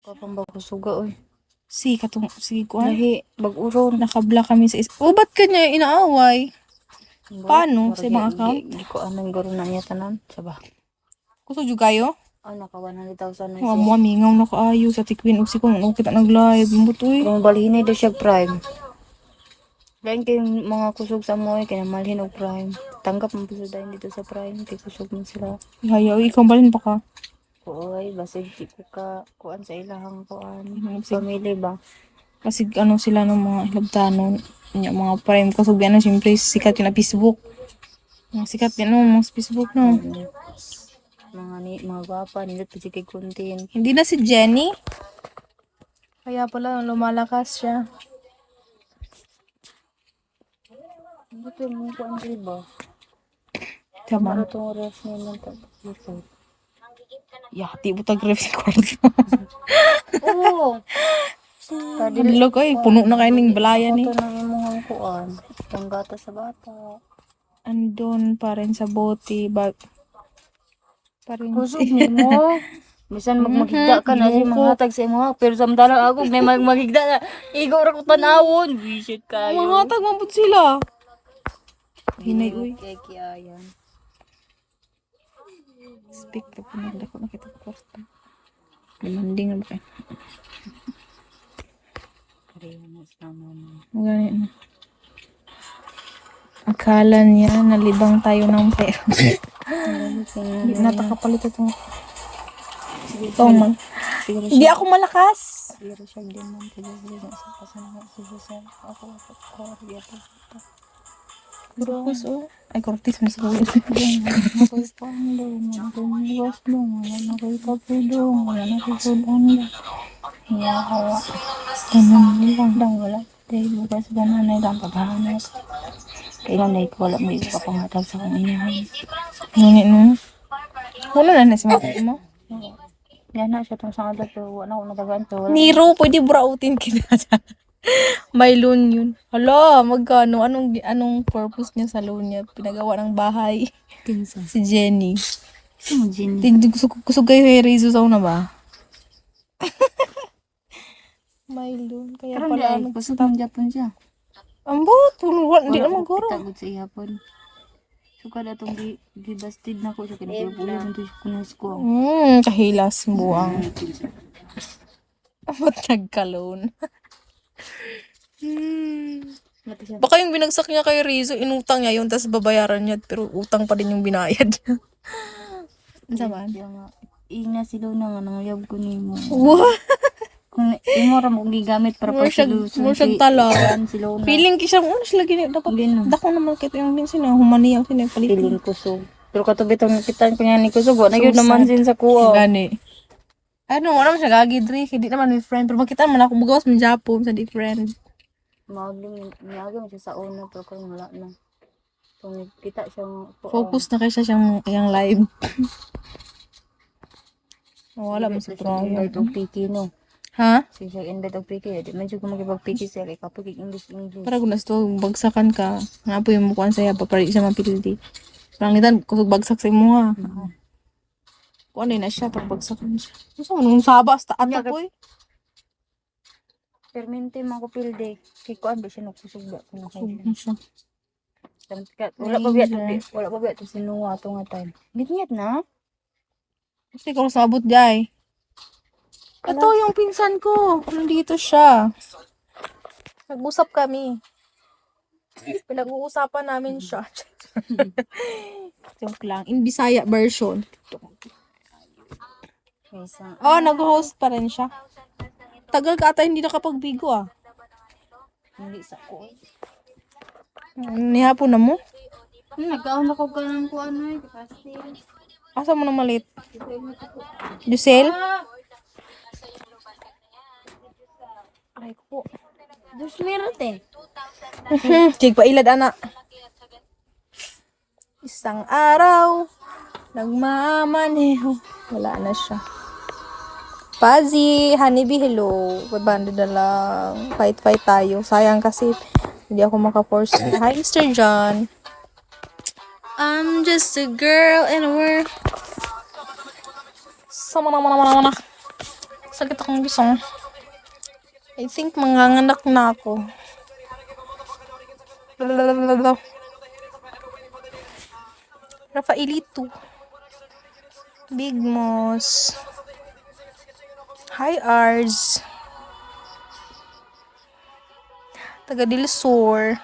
Kapang bakusuga, oy. Si kuan. Lahi, bag-uron. Nakablock kami sa ba't kanya inaaway? Paano? Sa ibang account? Hindi ko anong garo na niya tanan. Saba. Gusto jud kayo? Naka 100,000 na Wa siya. mo mingaw na kaayo sa tikwin og si kung kita nag-live butoy. Kung balhin daw siya prime. Lain kayong mga kusog sa mo, kaya malhin og prime. Tanggap mo po dahil dito sa prime. Kaya kusog mo sila. Hayaw, ikaw balin pa ka. Oy, basig di ko ka kuan sa ilahang kuan. Sige. Family ba? Kasi ano sila ng mga hilabtanon. Mga prime kasog yan siyempre sikat yun na Facebook. Mga sikat yan mga Facebook no. Mga gwapa, nila pa kay content. Hindi na si Jenny. Kaya pala lumalakas siya. Ano to mo kuan ba? Tama. Para tong oras niya man ta. Yati butag record. Oo. Hadlok ay puno na kayo ng balayan Ito eh. na yung mga kuan. Panggata sa bata. Andun pa rin sa bote bag. Pa rin Kusog ni mo. Bisan magmagigda ka na si mga hatag sa imo pero samtala ako may magmagigda na igo ra ko tanawon. Visit kayo. mga tag mabut sila. Hinay uy. Kay kiayan. Speak to pinagda ko nakita ko kwarta. Demanding na ba kayo? Ganyan na. Akala niya nalibang tayo ng pera. Natakapalit itong man. Hindi ako malakas. Siguro siya din man kaya sa kasama sa Jose. Ako riya pa. Kurkus oh. Ay kurtis mas ko. Ako'y pando, ako'y iwas dong, ako'y kapudong, ako'y sudong. Hawa. Tanong lang wala. Dahil bukas gano'n na lang paghahanap. Kaya nga wala mo isa ka pangatag sa kong inahan. Ngunit no. Wala na si mati mo. Yan na siya itong sangalat pero wala ko natagaan pero wala. Niro, pwede burautin kita. May loan yun. Hala, magkano? Anong purpose niya sa loan niya? Pinagawa ng bahay. Kinsa. Si Jenny. Sino Jenny? Gusto kayo kay Rizzo sa una ba? May loan. Kaya Karon pala di ay kusog ng Japon siya. Ambo, hindi naman goro. Tagod sa ihapon. So kada itong gibastid na ko siya kinabubuya mo ito kunas ko. Kahilas buang. Ba't nagka-loan? Baka yung binagsak niya kay Rizzo, inutang niya yun, tapos babayaran niya, pero utang pa din yung binayad niya. Saman? Ina sila na nga nangayab ko ni mo. What? Kung imo ra mo gigamit para pa sila talaan. sila na. Feeling kisang sila gini dapat dako naman kita yung minsan na humaniya sila palit. Feeling kusog. Pero katubi tong kita pangani kusog, na gyud naman sin sa kuha. Gani. Ano, wala man siya gagidri, hindi naman may friend, pero makita man ako magawas man Japon sa different. Maagling niaga man siya sa una pero kung wala na. Kung kita siyang Focus na kaysa siyang yung live. Wala man sa trabaho. Invite og piki no. Ha? Siya invite og piki, di man jud ko magipag-piki siya kay kapag English. Para kung nasto bagsakan ka, nga po yung mukuan saya pa para isa mapildi. Pangitan kusog bagsak sa imo ha. Kuan na siya pag bagsakan siya. Gusto mo nung sabas ta ato ko eh. Permente man ko pilde kay kuan ba siya nagkusog ba kuno kay. Siya. Wala pa biya to sinuwa to nga time. Gitnyat na. Kasi ko sabot jay. Ito yung pinsan ko. Nandito siya. Nag-usap kami. Pinag-uusapan namin siya. Joke lang. In Bisaya version. Oh, nag-host pa rin siya. Tagal ka ata hindi nakapagbigo ah. Hindi sa ko. Nihapon na mo? Nagkaon ako ka ng kuan ay capacity. Asa mo na malit? Lucel? Ay ko. Dos meron eh. Cig pa ilad anak. Isang araw nagmamaneho. Wala na siya. Pazi, Honeybee, hello. Babando na lang. Fight tayo. Sayang kasi hindi ako maka-force. Hi, Mr. John. I'm just a girl in a world. Sama na. Sakit akong gisong. I think manganganak na ako. Lalalala. Rafaelito. Big Moss. Hi Ars. Taga Dilsor.